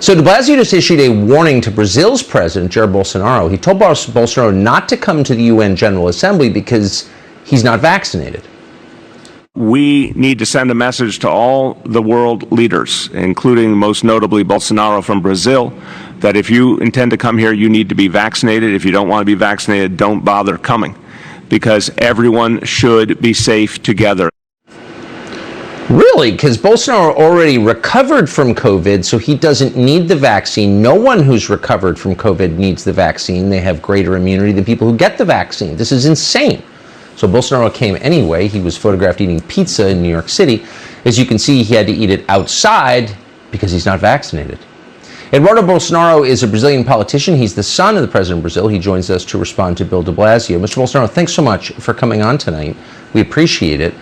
So de Blasio just issued a warning to Brazil's president, Jair Bolsonaro. He told Bolsonaro not to come to the UN General Assembly because he's not vaccinated. We need to send a message to all the world leaders, including most notably Bolsonaro from Brazil, that if you intend to come here, you need to be vaccinated. If you don't want to be vaccinated, don't bother coming, because everyone should be safe together. Really? Because Bolsonaro already recovered from COVID, so he doesn't need the vaccine. No one who's recovered from COVID needs the vaccine. They have greater immunity than people who get the vaccine. This is insane. So Bolsonaro came anyway. He was photographed eating pizza in New York City. As you can see, he had to eat it outside because he's not vaccinated. Eduardo Bolsonaro is a Brazilian politician. He's the son of the president of Brazil. He joins us to respond to Bill de Blasio. Mr. Bolsonaro, thanks so much for coming on tonight. We appreciate it.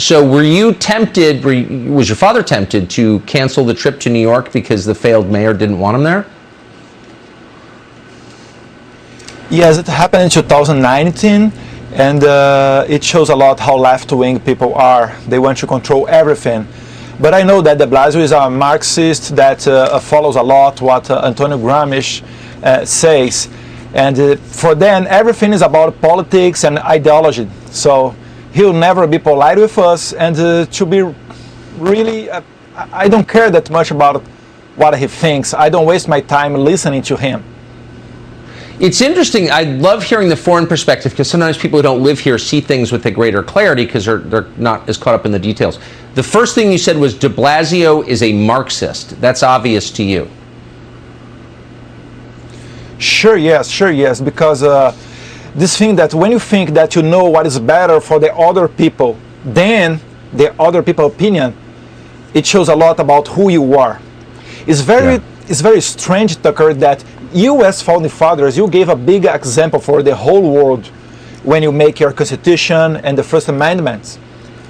So were you tempted, was your father tempted to cancel the trip to New York because the failed mayor didn't want him there? Yes, it happened in 2019. And it shows a lot how left-wing people are. They want to control everything. But I know that de Blasio is a Marxist that follows a lot what Antonio Gramsci says. And for them, everything is about politics and ideology. So he'll never be polite with us. And to be really, I don't care that much about what he thinks. I don't waste my time listening to him. It's interesting. I love hearing the foreign perspective because sometimes people who don't live here see things with a greater clarity because they're not as caught up in the details. The first thing you said was de Blasio is a Marxist. That's obvious to you. Sure, yes, because this thing that when you think that you know what is better for the other people than the other people's opinion, it shows a lot about who you are. It's very strange, Tucker, that you as founding fathers, you gave a big example for the whole world when you make your Constitution and the First Amendment.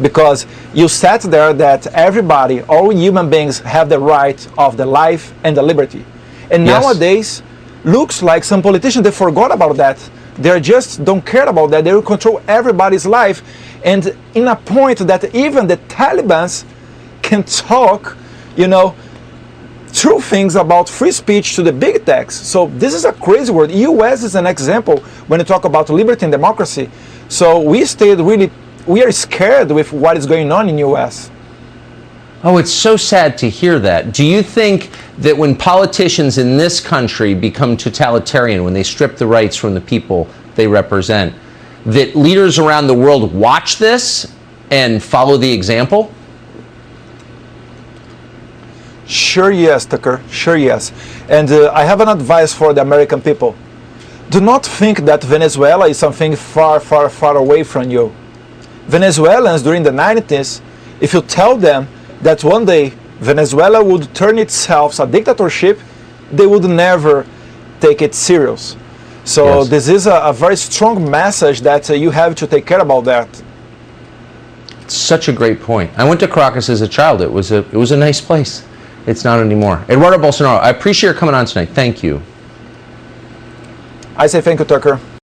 Because you said there that everybody, all human beings have the right of the life and the liberty. And nowadays, looks like some politicians, they forgot about that. They just don't care about that. They will control everybody's life. And in a point that even the Taliban can talk, you know, true things about free speech to the big techs. So this is a crazy world. US is an example when you talk about liberty and democracy. So we are scared with what is going on in US. Oh, it's so sad to hear that. Do you think that when politicians in this country become totalitarian, when they strip the rights from the people they represent, that leaders around the world watch this and follow the example? Sure, yes, Tucker. Sure, yes. And I have an advice for the American people. Do not think that Venezuela is something far, far, far away from you. Venezuelans during the 90s, if you tell them that one day Venezuela would turn itself a dictatorship, they would never take it serious. So this is a very strong message that you have to take care about that. Such a great point. I went to Caracas as a child. It was a nice place. It's not anymore. Eduardo Bolsonaro, I appreciate your coming on tonight. Thank you. I say thank you, Tucker.